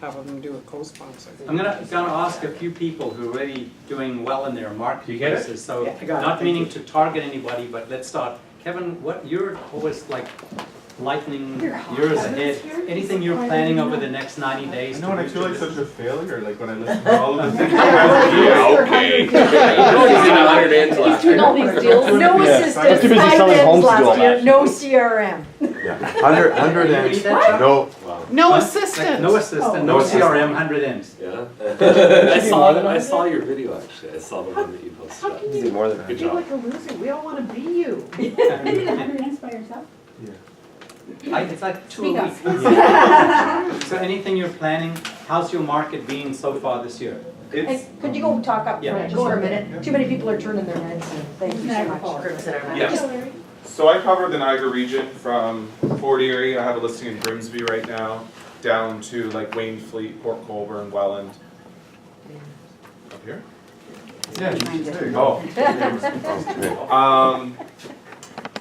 have them do a co-sponsor. I'm gonna ask a few people who are really doing well in their marketplaces. So Yeah, I got it. not Thank meaning you. to target anybody, but let's start. Kevin, what you're always like lightning years ahead. Anything you're planning over the next 90 days? I know, and I to feel like reach such your a failure, like when I listen to all of the things you guys do. Yeah, okay. You know he's in 100 ends He's last doing all year. these deals. No Yeah. assistance, I'm too busy selling homes to do all last year, that. no CRM. Yeah, 100 You ends. read that, No, No Huh? assistant. No assistant, no No assistant. CRM, 100 ends. Yeah. more I saw your video actually. I saw the one that you posted. How can Is you it more than Good feel job. like a loser? We all want to be you. I did 100 ends by yourself. It's like 2 Speak a up. week. So anything you're planning, how's your market been so far this year? it's, Hey, could you go talk up Yeah. front just for a minute? Too many people are turning their heads. Thank you so Niagara much. Falls. yeah. So I cover the Niagara region from Fort Erie, I have a listing in Grimsby right now, down to like Wainfleet, Port Colborne, Welland. Up here? Yeah, there you go.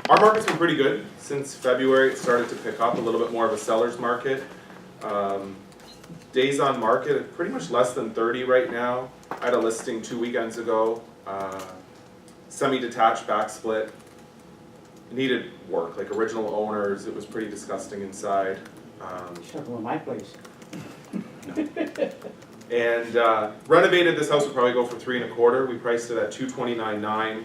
Our market's been pretty good since February. It started to pick up a little bit more of a seller's market. Days on market, pretty much less than 30 right now. I had a listing 2 weekends ago, semi-detached back split. It needed work, like original owners. It was pretty disgusting inside. Should go to my place. And renovated. This house would probably go for $3 1/4. We priced it at $229,900,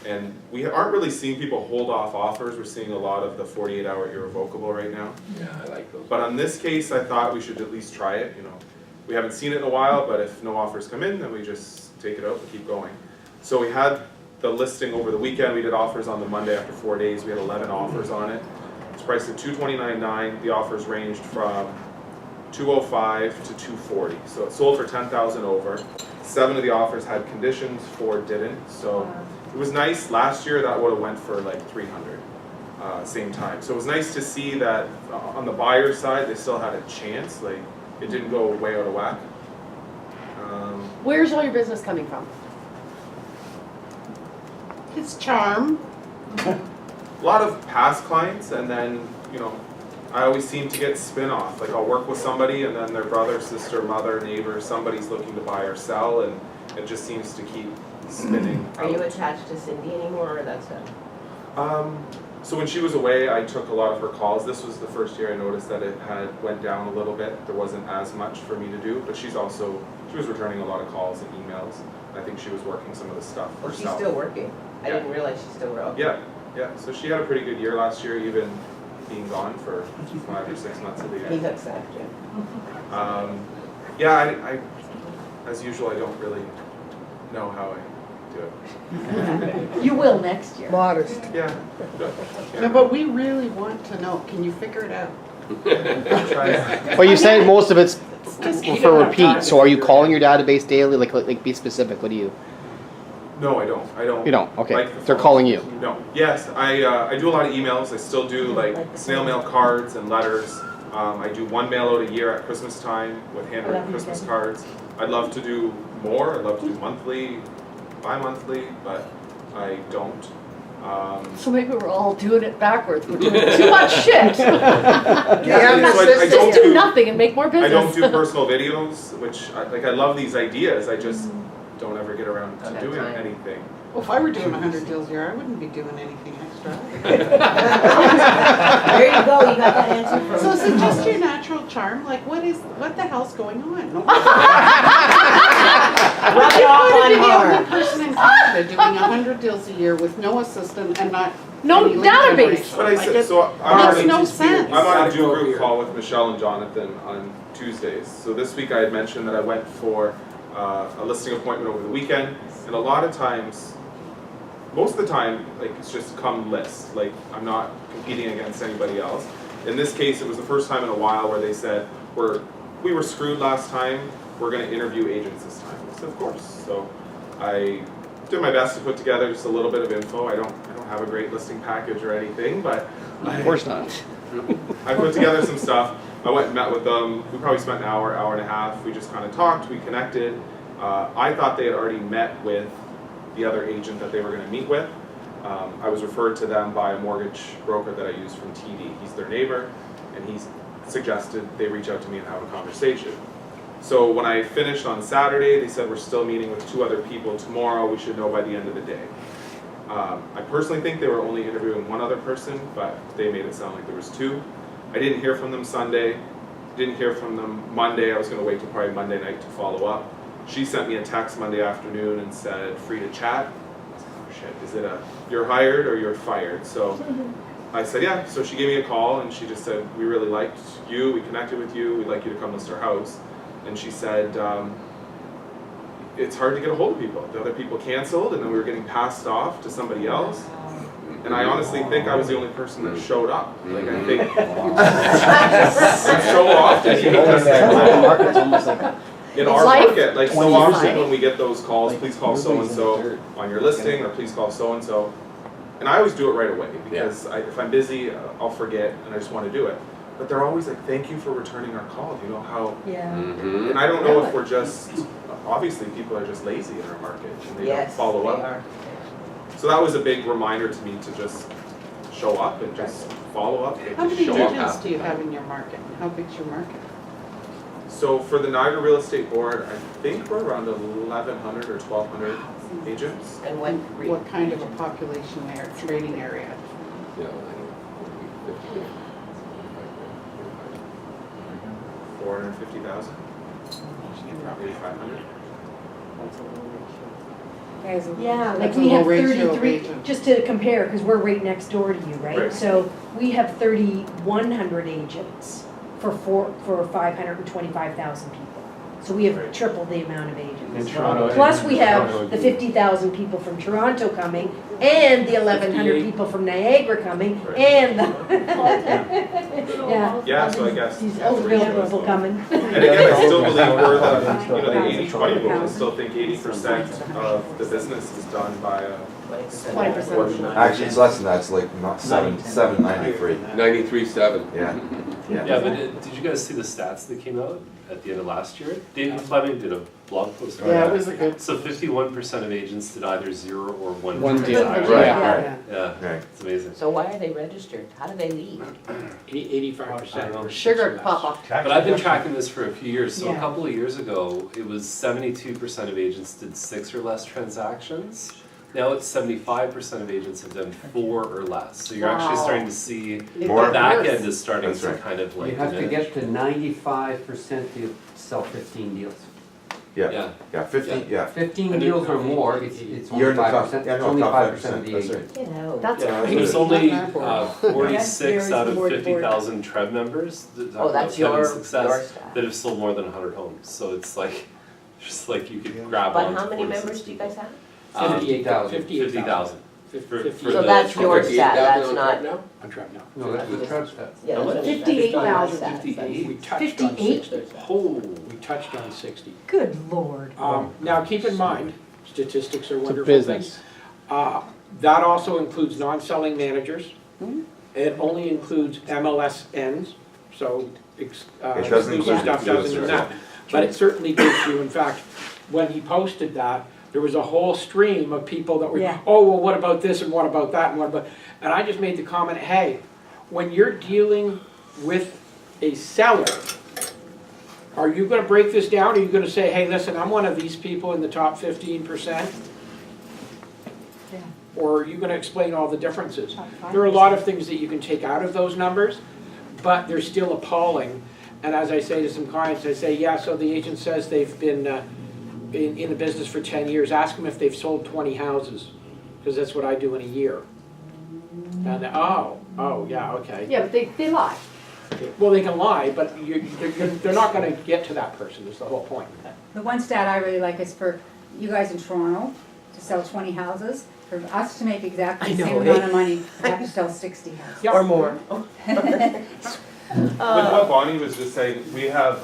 and we aren't really seeing people hold off offers. We're seeing a lot of the 48-hour irrevocable right now. Yeah, I like those. But on this case, I thought we should at least try it. You know, we haven't seen it in a while, but if no offers come in, then we just take it out and keep going. So we had the listing over the weekend. We did offers on the Monday after 4 days. We had 11 offers on it. It's priced at $229,900. The offers ranged from $205 to $240. So it sold for $10,000 over. 7 of the offers had conditions, 4 didn't. So it was nice. Last year that would have went for like $300. Same time. So it was nice to see that on the buyer's side they still had a chance. Like it didn't go way out of whack. Where's all your business coming from? His charm. A lot of past clients, and then you know, I always seem to get spin-off. Like I'll work with somebody, and then their brother, sister, mother, neighbor, somebody's looking to buy or sell, and it just seems to keep spinning. Are you out. attached to Cindy anymore, or that's it? So when she was away, I took a lot of her calls. This was the first year I noticed that it had went down a little bit. There wasn't as much for me to do, but she was returning a lot of calls and emails. I think she was working some of the stuff Well, she's herself. still working. I Yeah. didn't realize she's still working. Yeah. So she had a pretty good year last year, even being gone for 5 or 6 months of the He year. hooks that, yeah. I as usual, I don't really know how I do it. You will next year. Modest. Yeah. No, but we really want to know, can you figure it out? Well, you said most of it's for repeat, so are you calling your database daily? Like be specific, what do you? No, I don't. You don't, okay. like the They're phone. calling you. No. Yes, I do a lot of emails. I still do like snail mail cards and letters. I do 1 mail out a year at Christmas time with handwritten Christmas cards. I'd love to do more. I'd love to do monthly, bi-monthly, but I don't. So maybe we're all doing it backwards. We're doing too much shit. So I don't Just do nothing and make more I business. don't do personal videos, which I love these ideas. I just don't ever get around to Don't have doing time. anything. Well, if I were doing 100 deals a year, I wouldn't be doing anything extra. There you go, you got that answer from. So is it just your natural charm? Like, what the hell's going on? Rub it off You're on the only her. person in Canada doing 100 deals a year with no assistant and not No any lead database. generation. But I Like, said, it so I'm makes on, no sense. I'm on a do group call with Michelle and Jonathan on Tuesdays. So this week I had mentioned that I went for a listing appointment over the weekend, and a lot of times, most of the time, like it's just come list. Like I'm not competing against anybody else. In this case, it was the first time in a while where they said, we were screwed last time, we're going to interview agents this time. I said, of course. So I did my best to put together just a little bit of info. I don't have a great listing package or anything, but Of course not. I put together some stuff. I went and met with them. We probably spent an hour and a half. We just kind of talked, we connected. I thought they had already met with the other agent that they were going to meet with. I was referred to them by a mortgage broker that I use from TD. He's their neighbor, and he's suggested they reach out to me and have a conversation. So when I finished on Saturday, they said we're still meeting with 2 other people tomorrow. We should know by the end of the day. I personally think they were only interviewing 1 other person, but they made it sound like there was 2. I didn't hear from them Sunday, didn't hear from them Monday. I was going to wait till probably Monday night to follow up. She sent me a text Monday afternoon and said, free to chat. I was like, oh shit, is it a, you're hired or you're fired? So I said, yeah. So she gave me a call and she just said, we really liked you, we connected with you, we'd like you to come list our house. And she said, it's hard to get a hold of people. The other people canceled and then we were getting passed off to somebody else. And I honestly think I was the only person that showed up. Like I think so often you know, in our life. market, like so 20 years often ago. when we get those calls, please call so-and-so on your listing, or please call so-and-so. And I always do it right away, because if I'm busy, I'll forget, and I just want to do it. But they're always like, thank you for returning our call, you know how, Yeah. and I don't know if we're just, obviously people are just lazy in our market, and they don't Yes, follow they up. are. So that was a big reminder to me to just show up and just follow up and How just many show up. agents do you have in your market? How big's your market? So for the Niagara Real Estate Board, I think we're around 1,100 or 1,200 agents. And what, What kind of a population there, trading area? Yeah. 450,000, maybe 500. yeah, Like That's a we low have ratio of 33, agents. just to compare, because we're right next door to you, right? Right. So we have 3,100 agents for 525,000 people. So we have Right. triple the amount of agents. In Toronto. Plus we have Toronto. the 50,000 people from Toronto coming, and the 1,100 people from Niagara coming, Right. and the, yeah. Yeah, so I guess. These that's old where it people goes. coming. And again, I still believe we're the, you know, the 80-20 rule. I still think 80% of the business is done by a 20%. Actually, it's less than that, it's like not 793. 93.7. Yeah. Yeah, but did you guys see the stats that came out at the end of last year? David Fleming did a blog post on Yeah, that. it was a good. So 51% of agents did either 0 or 1 One deal. transaction. Right, Yeah. right. Yeah, Right. it's amazing. so why are they registered? How do they leave? 85%. Sugar papa. But I've been tracking this for a few years. So a Yeah. couple of years ago, it was 72% of agents did 6 or less transactions. Now it's 75% of agents have done 4 or less. So you're actually Wow. starting to see More. the back Worse. end is starting That's to right. kind of like You have to diminish. get to 95% to sell 15 deals. Yeah, Yeah. yeah, 15, yeah. 15 And deals or it- more, it's You're only in the top, 5%, yeah, it's no, only top 5% of the 5%, that's agents. You know. That's Yeah, crazy. there's only Not that 46 out of Board to board. 50,000 Trev members that talk Oh, about that's your Kevin's success stat. that have sold more than 100 homes. So it's like, just like you could grab But on how to many 46 members do you guys have? 58,000. 50,000. For So the- that's your stat, that's not, On Trev now. No, that's the Trev stats. yeah, that's what- 58,000. that's my stat. We touched on 58? 60. Oh. We touched on 60. Good lord. Now, keep in mind, statistics are It's a wonderful business. things. That also includes non-selling managers. Hmm? It only includes MLSNs, so It doesn't exclusive include stuff doesn't in that. But it certainly gives you, in fact, when he posted that, there was a whole stream of people that were, Yeah. oh, well, what about this and what about that and what about, and I just made the comment, hey, when you're dealing with a seller, are you gonna break this down? Are you gonna say, hey, listen, I'm one of these people in the top 15%? Yeah. Or are you gonna explain all the differences? There are a lot of things that you can take out of those numbers, but they're still appalling. And as I say to some clients, I say, yeah, so the agent says they've been in the business for 10 years. Ask them if they've sold 20 houses, because that's what I do in a year. And they, oh, yeah, okay. Yeah, but they lie. Well, they can lie, but they're not gonna get to that person, is the whole point. The one stat I really like is for you guys in Toronto to sell 20 houses. For us to make exactly the I same know, amount of money, we have to sell 60 houses. Yeah. Or more. With what Bonnie was just saying, we have,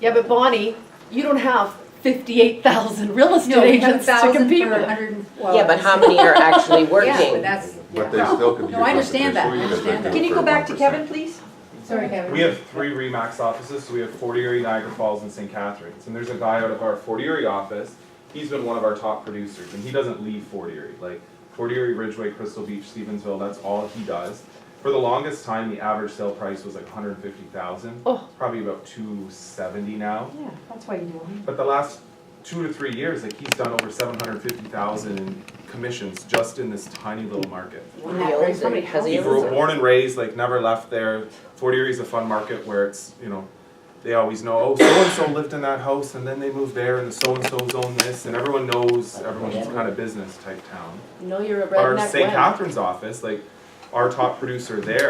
Yeah, but Bonnie, you don't have 58,000 real estate No, we have agents to 1,000 compete for with. 100, well. Yeah, but how many are actually Yeah, but working? that's, But they still could be. No, I understand that, I competition because understand they that. do Can you it go for back to 1%. Kevin, please? sorry, Kevin. we have 3 RE/MAX offices, so we have Fort Erie, Niagara Falls, and St. Catharines. And there's a guy out of our Fort Erie office, he's been one of our top producers, and he doesn't leave Fort Erie. Like, Fort Erie, Ridgeway, Crystal Beach, Stevensville, that's all he does. For the longest time, the average sale price was like 150,000. Oh. It's probably about 270 now. Yeah, that's why you do it. But the last 2 to 3 years, like he's done over 750,000 in commissions just in this tiny little market. He owns it, because he He owns grew, it. born and raised, like never left there. Fort Erie's a fun market where it's, you know, they always know, oh, so-and-so lived in that house and then they moved there and the so-and-so's own this and everyone knows everyone's kind of business type town. You know you're a But our redneck St. when. Catharines office, like our top producer there